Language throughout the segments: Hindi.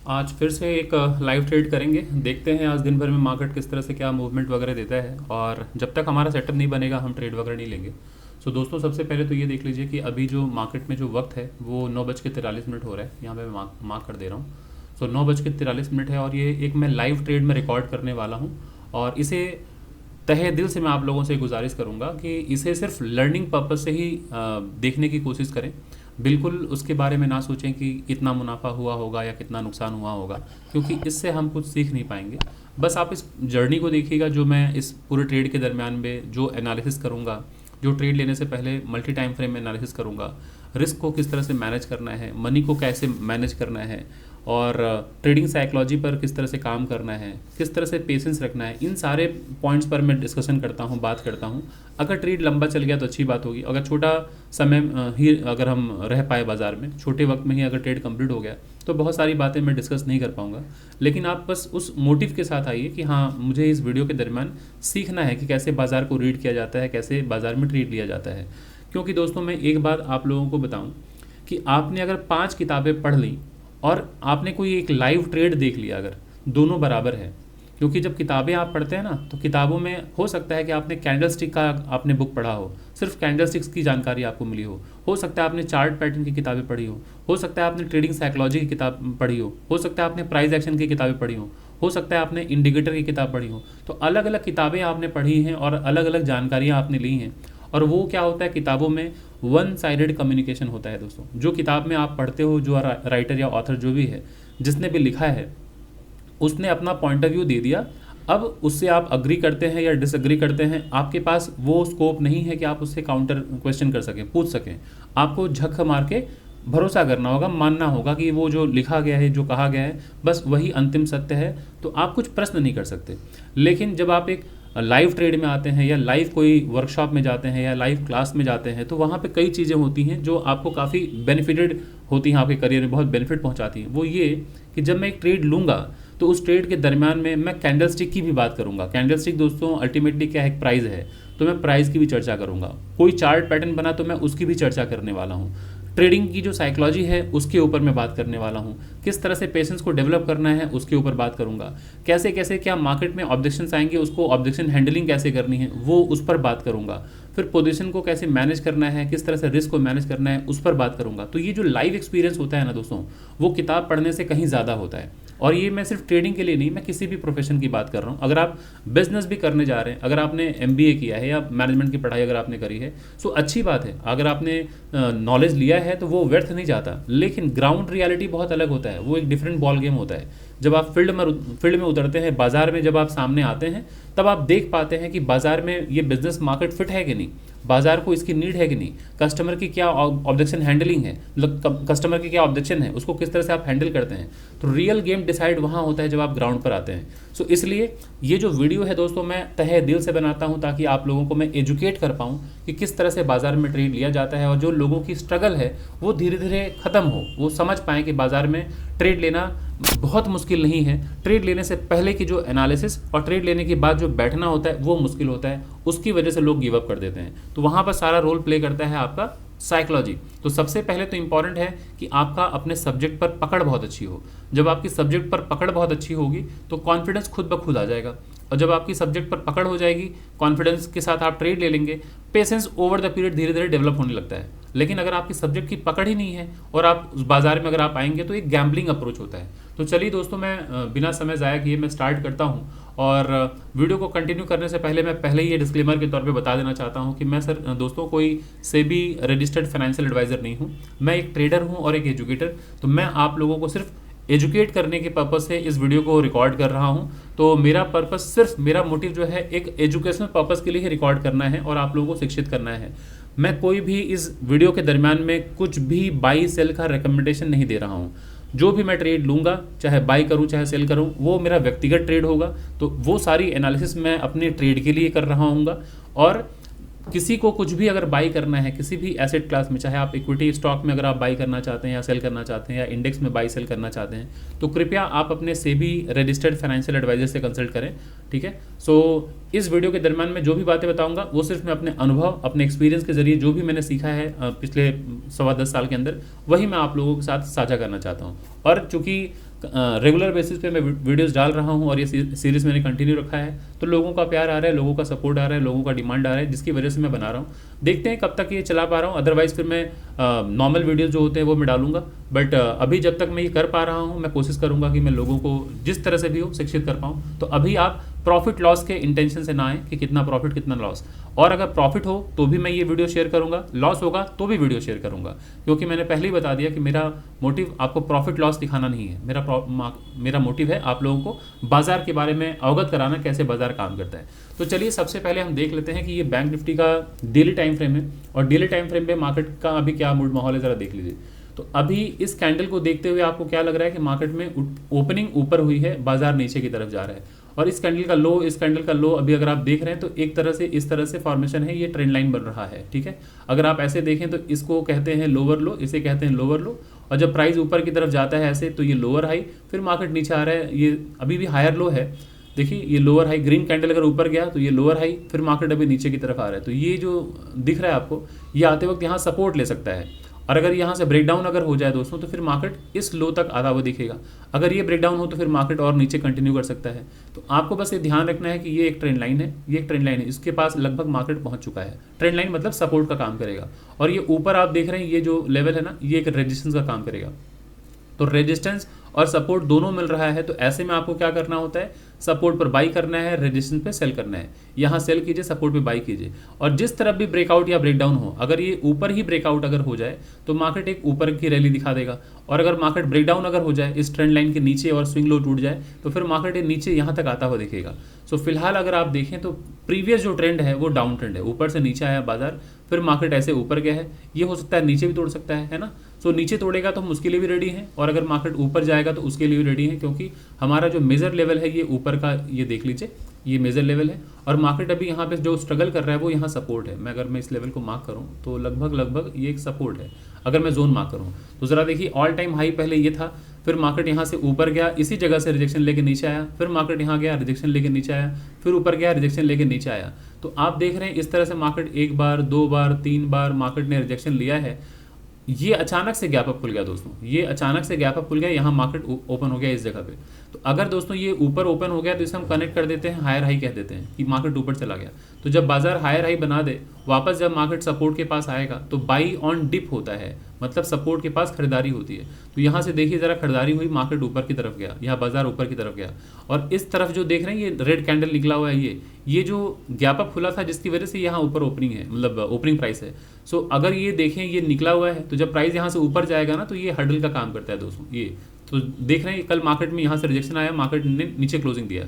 आज फिर से एक लाइव ट्रेड करेंगे। देखते हैं आज दिन भर में मार्केट किस तरह से क्या मूवमेंट वगैरह देता है, और जब तक हमारा सेटअप नहीं बनेगा हम ट्रेड वगैरह नहीं लेंगे। सो दोस्तों, सबसे पहले तो ये देख लीजिए कि अभी जो मार्केट में जो वक्त है वो 9:43 हो रहा है। यहाँ पे मैं मार्क कर दे रहा हूँ। सो 9:43 है और ये एक मैं लाइव ट्रेड में रिकॉर्ड करने वाला हूँ। और इसे तहे दिल से मैं आप लोगों से गुजारिश करूंगा कि इसे सिर्फ लर्निंग पर्पज से ही देखने की कोशिश करें। बिल्कुल उसके बारे में ना सोचें कि कितना मुनाफा हुआ होगा या कितना नुकसान हुआ होगा, क्योंकि इससे हम कुछ सीख नहीं पाएंगे। बस आप इस जर्नी को देखिएगा जो मैं इस पूरे ट्रेड के दरमियान में जो एनालिसिस करूंगा, जो ट्रेड लेने से पहले मल्टी टाइम फ्रेम में एनालिसिस करूंगा, रिस्क को किस तरह से मैनेज करना है, मनी को कैसे मैनेज करना है, और ट्रेडिंग साइकोलॉजी पर किस तरह से काम करना है, किस तरह से पेशेंस रखना है, इन सारे पॉइंट्स पर मैं डिस्कशन करता हूँ, बात करता हूँ। अगर ट्रेड लंबा चल गया तो अच्छी बात होगी। अगर छोटा समय ही अगर हम रह पाए बाज़ार में, छोटे वक्त में ही अगर ट्रेड कंप्लीट हो गया तो बहुत सारी बातें मैं डिस्कस नहीं कर पाऊँगा। लेकिन आप बस उस मोटिव के साथ आइए कि हाँ, मुझे इस वीडियो के दरमियान सीखना है कि कैसे बाज़ार को रीड किया जाता है, कैसे बाज़ार में ट्रेड लिया जाता है। क्योंकि दोस्तों, मैं एक बात आप लोगों को बताऊँ कि आपने अगर 5 किताबें पढ़ ली और आपने कोई एक लाइव ट्रेड देख लिया, अगर दोनों बराबर है। क्योंकि जब किताबें आप पढ़ते हैं ना, तो किताबों में हो सकता है कि आपने कैंडलस्टिक का आपने बुक पढ़ा सिर्फ कैंडलस्टिक्स की जानकारी आपको मिली हो सकता है आपने चार्ट पैटर्न की किताबें पढ़ी हो सकता है आपने ट्रेडिंग साइकोलॉजी की किताब पढ़ी हो सकता है आपने प्राइस एक्शन की किताबें पढ़ी हो सकता है आपने इंडिकेटर की किताब पढ़ी हो। तो अलग अलग किताबें आपने पढ़ी हैं और अलग अलग जानकारियाँ आपने ली हैं। और वो क्या होता है, किताबों में वन साइडेड कम्युनिकेशन होता है दोस्तों। जो किताब में आप पढ़ते हो, जो राइटर या ऑथर जो भी है, जिसने भी लिखा है, उसने अपना पॉइंट ऑफ व्यू दे दिया। अब उससे आप अग्री करते हैं या डिसअग्री करते हैं, आपके पास वो स्कोप नहीं है कि आप उससे काउंटर क्वेश्चन कर सकें, पूछ सकें। आपको झक मार के भरोसा करना होगा, मानना होगा कि वो जो लिखा गया है, जो कहा गया है, बस वही अंतिम सत्य है। तो आप कुछ प्रश्न नहीं कर सकते। लेकिन जब आप एक लाइव ट्रेड में आते हैं या लाइव कोई वर्कशॉप में जाते हैं या लाइव क्लास में जाते हैं, तो वहाँ पे कई चीज़ें होती हैं जो आपको काफ़ी बेनिफिटेड होती हैं, आपके करियर में बहुत बेनिफिट पहुँचाती हैं। वो ये कि जब मैं एक ट्रेड लूँगा तो उस ट्रेड के दरमियान में मैं कैंडलस्टिक की भी बात करूँगा। कैंडलस्टिक दोस्तों अल्टीमेटली क्या है, एक प्राइस है, तो मैं प्राइस की भी चर्चा करूँगा। कोई चार्ट पैटर्न बना तो मैं उसकी भी चर्चा करने वाला हूँ। ट्रेडिंग की जो साइकोलॉजी है उसके ऊपर मैं बात करने वाला हूँ। किस तरह से पेशेंस को डेवलप करना है उसके ऊपर बात करूँगा। कैसे कैसे क्या मार्केट में ऑब्जेक्शंस आएंगे, उसको ऑब्जेक्शन हैंडलिंग कैसे करनी है वो उस पर बात करूँगा। फिर पोजीशन को कैसे मैनेज करना है, किस तरह से रिस्क को मैनेज करना है, उस पर बात करूँगा। तो ये जो लाइव एक्सपीरियंस होता है ना दोस्तों, वो किताब पढ़ने से कहीं ज़्यादा होता है। और ये मैं सिर्फ ट्रेडिंग के लिए नहीं, मैं किसी भी प्रोफेशन की बात कर रहा हूँ। अगर आप बिजनेस भी करने जा रहे हैं, अगर आपने एमबीए किया है या मैनेजमेंट की पढ़ाई अगर आपने करी है, सो अच्छी बात है। अगर आपने नॉलेज लिया है तो वो व्यर्थ नहीं जाता। लेकिन ग्राउंड रियलिटी बहुत अलग होता है, वो एक डिफरेंट बॉल गेम होता है। जब आप फील्ड में उतरते हैं, बाजार में जब आप सामने आते हैं, तब आप देख पाते हैं कि बाजार में ये बिजनेस मार्केट फिट है कि नहीं, बाजार को इसकी नीड है कि नहीं, कस्टमर की क्या ऑब्जेक्शन हैंडलिंग है, मतलब कस्टमर की क्या ऑब्जेक्शन है, उसको किस तरह से आप हैंडल करते हैं। तो रियल गेम डिसाइड वहाँ होता है जब आप ग्राउंड पर आते हैं। सो इसलिए ये जो वीडियो है दोस्तों, मैं तहे दिल से बनाता हूँ ताकि आप लोगों को मैं एजुकेट कर पाऊँ कि किस तरह से बाजार में ट्रेड लिया जाता है, और जो लोगों की स्ट्रगल है वो धीरे धीरे ख़त्म हो, वो समझ पाएँ कि बाजार में ट्रेड लेना बहुत मुश्किल नहीं है। ट्रेड लेने से पहले की जो एनालिसिस और ट्रेड लेने के बाद जो बैठना होता है वो मुश्किल होता है, उसकी वजह से लोग गिव अप कर देते हैं। तो वहाँ पर सारा रोल प्ले करता है आपका साइकोलॉजी। तो सबसे पहले तो इंपॉर्टेंट है कि आपका अपने सब्जेक्ट पर पकड़ बहुत अच्छी हो। जब आपकी सब्जेक्ट पर पकड़ बहुत अच्छी होगी तो कॉन्फिडेंस खुद ब खुद आ जाएगा। और जब आपकी सब्जेक्ट पर पकड़ हो जाएगी, कॉन्फिडेंस के साथ आप ट्रेड ले लेंगे, पेशेंस ओवर द पीरियड धीरे धीरे डेवलप होने लगता है। लेकिन अगर आपकी सब्जेक्ट की पकड़ ही नहीं है और आप उस बाजार में अगर आप आएंगे तो एक गैम्बलिंग अप्रोच होता है। तो चलिए दोस्तों, मैं बिना समय ज़ाया किए मैं स्टार्ट करता हूँ। और वीडियो को कंटिन्यू करने से पहले मैं पहले ही ये डिस्क्लेमर के तौर पे बता देना चाहता हूँ कि मैं सर दोस्तों कोई सेबी रजिस्टर्ड फाइनेंशियल एडवाइज़र नहीं हूँ। मैं एक ट्रेडर हूँ और एक एजुकेटर। तो मैं आप लोगों को सिर्फ एजुकेट करने के पर्पज़ से इस वीडियो को रिकॉर्ड कर रहा हूँ। तो मेरा पर्पज़ सिर्फ, मेरा मोटिव जो है एक एजुकेशनल पर्पज़ के लिए ही रिकॉर्ड करना है और आप लोगों को शिक्षित करना है। मैं कोई भी इस वीडियो के दरमियान में कुछ भी बाई सेल का रिकमेंडेशन नहीं दे रहा हूँ। जो भी मैं ट्रेड लूँगा, चाहे बाई करूँ चाहे सेल करूँ, वो मेरा व्यक्तिगत ट्रेड होगा। तो वो सारी एनालिसिस मैं अपने ट्रेड के लिए कर रहा हूँगा। और किसी को कुछ भी अगर बाई करना है किसी भी एसेट क्लास में, चाहे आप इक्विटी स्टॉक में अगर आप बाई करना चाहते हैं या सेल करना चाहते हैं या इंडेक्स में बाई सेल करना चाहते हैं, तो कृपया आप अपने सेबी रजिस्टर्ड फाइनेंशियल एडवाइजर से कंसल्ट करें। ठीक है। सो इस वीडियो के दरम्यान में जो भी बातें बताऊंगा वो सिर्फ मैं अपने अनुभव, अपने एक्सपीरियंस के जरिए जो भी मैंने सीखा है पिछले 10.25 साल के अंदर, वही मैं आप लोगों के साथ साझा करना चाहता हूँ। और चूंकि रेगुलर बेसिस पे मैं वीडियोस डाल रहा हूँ और ये सीरीज़ मैंने कंटिन्यू रखा है, तो लोगों का प्यार आ रहा है, लोगों का सपोर्ट आ रहा है, लोगों का डिमांड आ रहा है, जिसकी वजह से मैं बना रहा हूँ। देखते हैं कब तक ये चला पा रहा हूँ, अदरवाइज़ फिर मैं नॉर्मल वीडियोज़ जो होते हैं वो मैं डालूंगा। बट अभी जब तक मैं ये कर पा रहा हूँ, मैं कोशिश करूँगा कि मैं लोगों को जिस तरह से भी हो शिक्षित कर पाऊँ। तो अभी आप प्रॉफिट लॉस के इंटेंशन से ना आए कि कितना प्रॉफिट कितना लॉस, और अगर प्रॉफिट हो तो भी मैं ये वीडियो शेयर करूंगा, लॉस होगा तो भी वीडियो शेयर करूंगा, क्योंकि मैंने पहले ही बता दिया कि मेरा मोटिव आपको प्रॉफिट लॉस दिखाना नहीं है। मेरा मोटिव है आप लोगों को बाजार के बारे में अवगत कराना, कैसे बाजार काम करता है। तो चलिए सबसे पहले हम देख लेते हैं कि ये बैंक निफ्टी का डेली टाइम फ्रेम है, और डेली टाइम फ्रेम पे मार्केट का अभी क्या मूड माहौल है ज़रा देख लीजिए। तो अभी इस कैंडल को देखते हुए आपको क्या लग रहा है कि मार्केट में ओपनिंग ऊपर हुई है, बाजार नीचे की तरफ जा रहा है, और इस कैंडल का लो अभी अगर आप देख रहे हैं तो एक तरह से इस तरह से फॉर्मेशन है, ये ट्रेंड लाइन बन रहा है, ठीक है। अगर आप ऐसे देखें तो इसको कहते हैं लोअर लो, इसे कहते हैं लोअर लो, और जब प्राइस ऊपर की तरफ जाता है ऐसे तो ये लोअर हाई, फिर मार्केट नीचे आ रहा है, ये अभी भी हायर लो है। देखिए ये लोअर हाई, ग्रीन कैंडल अगर ऊपर गया तो ये लोअर हाई, फिर मार्केट अभी नीचे की तरफ आ रहा है। तो ये जो दिख रहा है आपको, ये आते वक्त यहाँ सपोर्ट ले सकता है, और अगर यहाँ से ब्रेकडाउन अगर हो जाए दोस्तों तो फिर मार्केट इस लो तक आता हुआ दिखेगा। अगर ये ब्रेकडाउन हो तो फिर मार्केट और नीचे कंटिन्यू कर सकता है। तो आपको बस ये ध्यान रखना है कि ये एक ट्रेंड लाइन है, ये एक ट्रेंड लाइन है, इसके पास लगभग मार्केट पहुंच चुका है। ट्रेंड लाइन मतलब सपोर्ट का काम करेगा, और ये ऊपर आप देख रहे हैं ये जो लेवल है ना, ये एक रेजिस्टेंस का काम करेगा। तो रेजिस्टेंस और सपोर्ट दोनों मिल रहा है, तो ऐसे में आपको क्या करना होता है, सपोर्ट पर बाई करना है, रेजिस्टेंस पे सेल करना है। यहाँ सेल कीजिए, सपोर्ट पे बाई कीजिए, और जिस तरफ भी ब्रेकआउट या ब्रेकडाउन हो, अगर ये ऊपर ही ब्रेकआउट अगर हो जाए तो मार्केट एक ऊपर की रैली दिखा देगा, और अगर मार्केट ब्रेकडाउन अगर हो जाए इस ट्रेंड लाइन के नीचे और स्विंग लो टूट जाए तो फिर मार्केट ये नीचे यहाँ तक आता हुआ दिखेगा। सो फिलहाल अगर आप देखें तो प्रीवियस जो ट्रेंड है वो डाउन ट्रेंड है, ऊपर से नीचे आया बाजार, फिर मार्केट ऐसे ऊपर गया है, ये हो सकता है नीचे भी तोड़ सकता है ना। सो नीचे तोड़ेगा तो हम उसके लिए भी रेडी हैं, और अगर मार्केट ऊपर जाएगा तो उसके लिए भी रेडी हैं, क्योंकि हमारा जो मेजर लेवल है ये ऊपर का, ये देख लीजिए ये मेजर लेवल है, और मार्केट अभी यहाँ पे जो स्ट्रगल कर रहा है वो यहाँ सपोर्ट है। मैं अगर मैं इस लेवल को मार्क करूँ तो लगभग ये एक सपोर्ट है। अगर मैं जोन मार्क करूँ तो ज़रा देखिए, ऑल टाइम हाई पहले ये था, फिर मार्केट यहाँ से ऊपर गया, इसी जगह से रिजेक्शन लेके नीचे आया, फिर मार्केट यहाँ गया, रिजेक्शन लेके नीचे आया, फिर ऊपर गया, रिजेक्शन लेके नीचे आया। तो आप देख रहे हैं इस तरह से मार्केट एक बार, दो बार, तीन बार मार्केट ने रिजेक्शन लिया है। ये अचानक से गैप अप खुल गया दोस्तों, ये अचानक से गैप अप खुल गया, यहाँ मार्केट ओपन हो गया इस जगह पे। तो अगर दोस्तों ये ऊपर ओपन हो गया तो इसे हम कनेक्ट कर देते हैं हायर हाई, कह देते हैं कि मार्केट ऊपर चला गया। तो जब बाजार हायर हाई बना दे, वापस जब मार्केट सपोर्ट के पास आएगा तो बाई ऑन डिप होता है, मतलब सपोर्ट के पास खरीदारी होती है। तो यहाँ से देखिए ज़रा खरीदारी हुई, मार्केट ऊपर की तरफ गया, यहाँ बाजार ऊपर की तरफ गया, और इस तरफ जो देख रहे हैं ये रेड कैंडल निकला हुआ है, ये जो गैप अप खुला था जिसकी वजह से यहाँ ऊपर ओपनिंग है, मतलब ओपनिंग प्राइस है। सो अगर ये देखें ये निकला हुआ है, तो जब प्राइस यहाँ से ऊपर जाएगा ना तो ये हर्डल का काम करता है दोस्तों। ये तो देख रहे हैं कल मार्केट में यहाँ से रिजेक्शन आया, मार्केट ने नीचे क्लोजिंग दिया।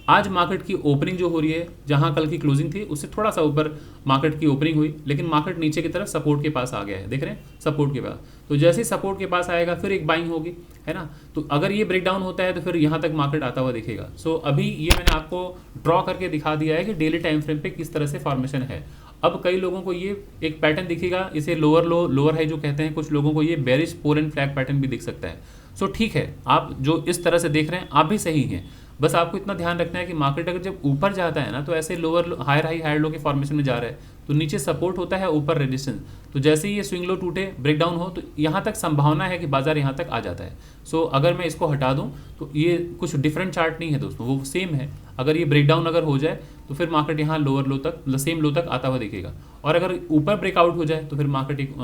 आज मार्केट की ओपनिंग जो हो रही है, जहां कल की क्लोजिंग थी उससे थोड़ा सा ऊपर मार्केट की ओपनिंग हुई, लेकिन मार्केट नीचे की तरफ सपोर्ट के पास आ गया है, देख रहे हैं सपोर्ट के पास। तो जैसे ही सपोर्ट के पास आएगा फिर एक बाइंग होगी, है ना। तो अगर ये ब्रेकडाउन होता है तो फिर यहाँ तक मार्केट आता हुआ दिखेगा। सो अभी ये मैंने आपको ड्रॉ करके दिखा दिया है कि डेली टाइम फ्रेम पे किस तरह से फॉर्मेशन है। अब कई लोगों को ये एक पैटर्न दिखेगा, इसे लोअर लो लोअर हाई जो कहते हैं, कुछ लोगों को ये bearish pole and flag pattern भी दिख सकता है। सो ठीक है, आप जो इस तरह से देख रहे हैं आप भी सही हैं, बस आपको इतना ध्यान रखना है कि मार्केट अगर जब ऊपर जाता है ना तो ऐसे lower higher high higher low के फॉर्मेशन में जा रहा है, तो नीचे सपोर्ट होता है, ऊपर रेजिस्टेंस। तो जैसे ही ये स्विंग लो टूटे, ब्रेकडाउन हो, तो यहाँ तक संभावना है कि बाजार यहाँ तक आ जाता है। सो अगर मैं इसको हटा दूँ तो ये कुछ डिफरेंट चार्ट नहीं है दोस्तों, वो सेम है। अगर ये ब्रेकडाउन अगर हो जाए तो फिर मार्केट यहाँ लोअर लो तक, मतलब सेम लो तक आता हुआ दिखेगा, और अगर ऊपर ब्रेकआउट हो जाए तो फिर मार्केट एक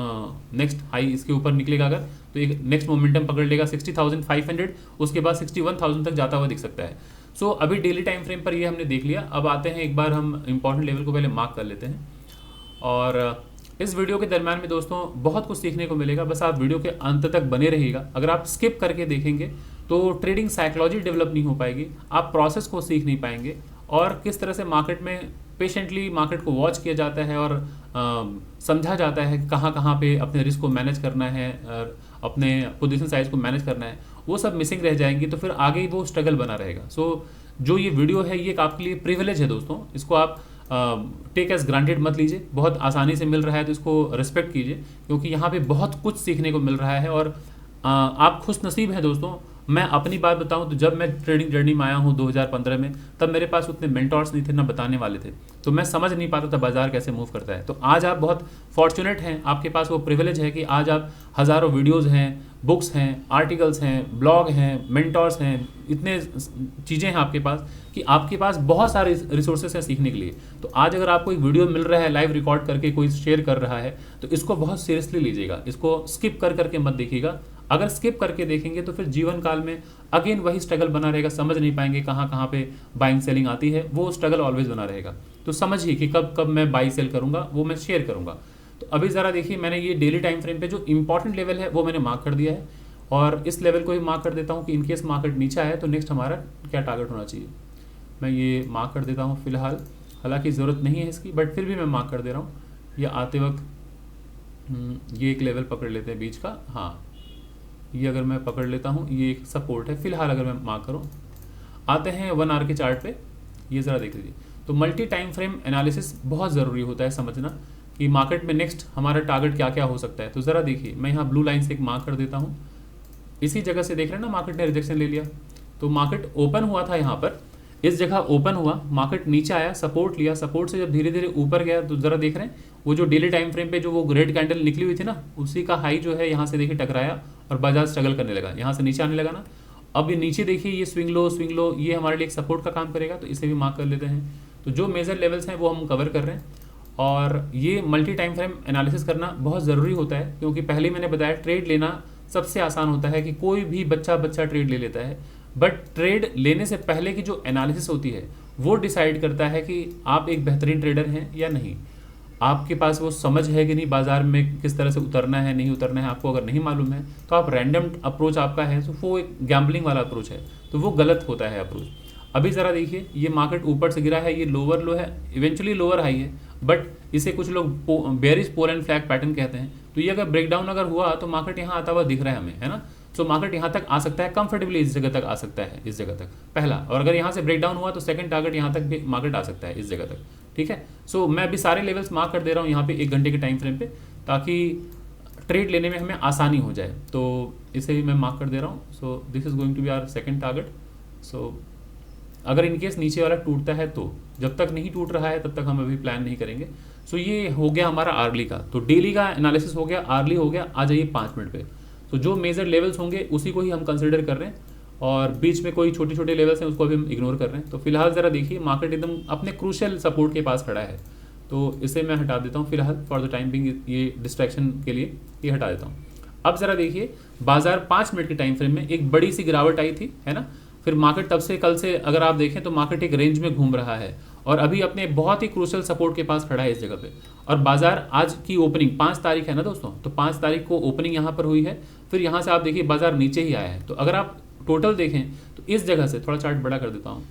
नेक्स्ट हाई इसके ऊपर निकलेगा अगर, तो एक नेक्स्ट मोमेंटम पकड़ लेगा 60,500, उसके बाद 61,000 तक जाता हुआ दिख सकता है। सो अभी डेली टाइम फ्रेम पर ये हमने देख लिया। अब आते हैं, एक बार हम इंपॉर्टेंट लेवल को पहले मार्क कर लेते हैं, और इस वीडियो के दरम्यान में दोस्तों बहुत कुछ सीखने को मिलेगा, बस आप वीडियो के अंत तक बने रहिएगा। अगर आप स्किप करके देखेंगे तो ट्रेडिंग साइकोलॉजी डेवलप नहीं हो पाएगी, आप प्रोसेस को सीख नहीं पाएंगे, और किस तरह से मार्केट में पेशेंटली मार्केट को वॉच किया जाता है और समझा जाता है कहाँ कहाँ पे अपने रिस्क को मैनेज करना है और अपने पोजीशन साइज को मैनेज करना है, वो सब मिसिंग रह जाएंगी, तो फिर आगे ही वो स्ट्रगल बना रहेगा। सो जो ये वीडियो है ये आपके लिए प्रिविलेज है दोस्तों, इसको आप टेक एज ग्रांटेड मत लीजिए, बहुत आसानी से मिल रहा है तो इसको रिस्पेक्ट कीजिए, क्योंकि यहाँ पे बहुत कुछ सीखने को मिल रहा है, और आप खुश नसीब हैं दोस्तों मैं अपनी बात बताऊं तो जब मैं ट्रेडिंग जर्नी में आया हूं 2015 में, तब मेरे पास उतने मेंटोर्स नहीं थे, ना बताने वाले थे, तो मैं समझ नहीं पाता था बाजार कैसे मूव करता है। तो आज आप बहुत फॉर्चुनेट हैं, आपके पास वो प्रिविलेज है कि आज आप हज़ारों वीडियोज़ हैं, बुक्स हैं, आर्टिकल्स हैं, ब्लॉग हैं, मेंटोर्स हैं, इतने चीज़ें हैं आपके पास कि आपके पास बहुत सारे रिसोर्सेस हैं सीखने के लिए। तो आज अगर आपको एक वीडियो मिल रहा है लाइव रिकॉर्ड करके, कोई शेयर कर रहा है, तो इसको बहुत सीरियसली लीजिएगा, इसको स्किप कर करके मत देखिएगा। अगर स्किप करके देखेंगे तो फिर जीवन काल में अगेन वही स्ट्रगल बना रहेगा, समझ नहीं पाएंगे कहाँ कहाँ पे बाइंग सेलिंग आती है, वो स्ट्रगल ऑलवेज बना रहेगा। तो समझिए कि कब कब मैं बाई सेल करूँगा, वो मैं शेयर करूँगा। तो अभी ज़रा देखिए, मैंने ये डेली टाइम फ्रेम पे जो इंपॉर्टेंट लेवल है वो मैंने मार्क कर दिया है, और इस लेवल को भी मार्क कर देता हूँ कि इनकेस मार्केट नीचे आया तो नेक्स्ट हमारा क्या टारगेट होना चाहिए। मैं ये मार्क कर देता हूँ फिलहाल, हालांकि ज़रूरत नहीं है इसकी, बट फिर भी मैं मार्क कर दे रहा हूँ। ये आते वक्त ये एक लेवल पकड़ लेते हैं बीच का, हाँ ये अगर मैं पकड़ लेता हूँ, ये एक सपोर्ट है फिलहाल अगर मैं मार्क करूँ। आते हैं 1 आवर के चार्ट पे, ये ज़रा देख लीजिए। तो मल्टी टाइम फ्रेम एनालिसिस बहुत ज़रूरी होता है समझना कि मार्केट में नेक्स्ट हमारा टारगेट क्या क्या हो सकता है। तो ज़रा देखिए, मैं यहाँ ब्लू लाइन से एक मार्क कर देता हूँ, इसी जगह से देख रहे हैं ना मार्केट ने रिजेक्शन ले लिया। तो मार्केट ओपन हुआ था यहाँ पर, इस जगह ओपन हुआ, मार्केट नीचे आया, सपोर्ट लिया, सपोर्ट से जब धीरे धीरे ऊपर गया तो ज़रा देख रहे हैं वो जो डेली टाइम फ्रेम पे जो वो रेड कैंडल निकली हुई थी ना, उसी का हाई जो है यहाँ से देखिए टकराया और बाजार स्ट्रगल करने लगा, यहाँ से नीचे आने लगा ना। अब ये नीचे देखिए, ये स्विंग लो ये हमारे लिए एक सपोर्ट का काम करेगा, तो इसे भी मार्क कर लेते हैं। तो जो मेजर लेवल्स हैं वो हम कवर कर रहे हैं, और ये मल्टी टाइम फ्रेम एनालिसिस करना बहुत ज़रूरी होता है, क्योंकि पहले ही मैंने बताया ट्रेड लेना सबसे आसान होता है कि कोई भी बच्चा ट्रेड ले लेता है, बट ट्रेड लेने से पहले की जो एनालिसिस होती है वो डिसाइड करता है कि आप एक बेहतरीन ट्रेडर हैं या नहीं, आपके पास वो समझ है कि नहीं बाजार में किस तरह से उतरना है नहीं उतरना है। आपको अगर नहीं मालूम है तो आप रैंडम अप्रोच आपका है, तो वो एक गैम्बलिंग वाला अप्रोच है, तो वो गलत होता है अप्रोच। अभी ज़रा देखिए, ये मार्केट ऊपर से गिरा है, ये लोअर लो है, इवेंचुअली लोअर हाई है, बट इसे कुछ लोग bearish pole and flag pattern कहते हैं। तो ये अगर ब्रेकडाउन अगर हुआ तो मार्केट यहाँ आता हुआ दिख रहा है हमें, है ना। सो मार्केट यहाँ तक आ सकता है कंफर्टेबली, इस जगह तक आ सकता है, इस जगह तक पहला, और अगर यहाँ से ब्रेकडाउन हुआ तो सेकंड टारगेट यहाँ तक भी मार्केट आ सकता है, इस जगह तक, ठीक है। सो मैं अभी सारे लेवल्स मार्क कर दे रहा हूँ यहाँ पे 1 घंटे के टाइम फ्रेम पे, ताकि ट्रेड लेने में हमें आसानी हो जाए। तो इसे भी मैं मार्क कर दे रहा हूँ। So this is going to be our second target. So अगर इनकेस नीचे वाला टूटता है तो, जब तक नहीं टूट रहा है तब तक हम अभी प्लान नहीं करेंगे। सो ये हो गया हमारा आर्ली का, तो डेली का एनालिसिस हो गया, आर्ली हो गया। आ जाइए 5 मिनट पे। तो जो मेजर लेवल्स होंगे उसी को ही हम कंसिडर कर रहे हैं, और बीच में कोई छोटे छोटे लेवल्स हैं उसको भी हम इग्नोर कर रहे हैं। तो फिलहाल ज़रा देखिए, मार्केट एकदम अपने क्रूशियल सपोर्ट के पास खड़ा है, तो इसे मैं हटा देता हूँ फिलहाल फॉर द टाइम बिंग, ये डिस्ट्रैक्शन के लिए ये हटा देता हूँ। अब ज़रा देखिए, बाजार 5 मिनट के टाइम फ्रेम में एक बड़ी सी गिरावट आई थी, है ना। फिर मार्केट तब से कल से अगर आप देखें तो मार्केट एक रेंज में घूम रहा है, और अभी अपने बहुत ही क्रूशियल सपोर्ट के पास खड़ा है इस जगह पे। और बाजार आज की ओपनिंग 5 तारीख है ना दोस्तों, तो 5 तारीख को ओपनिंग यहाँ पर हुई है, फिर यहाँ से आप देखिए बाजार नीचे ही आया है। तो अगर आप टोटल देखें तो इस जगह से, थोड़ा चार्ट बड़ा कर देता हूँ,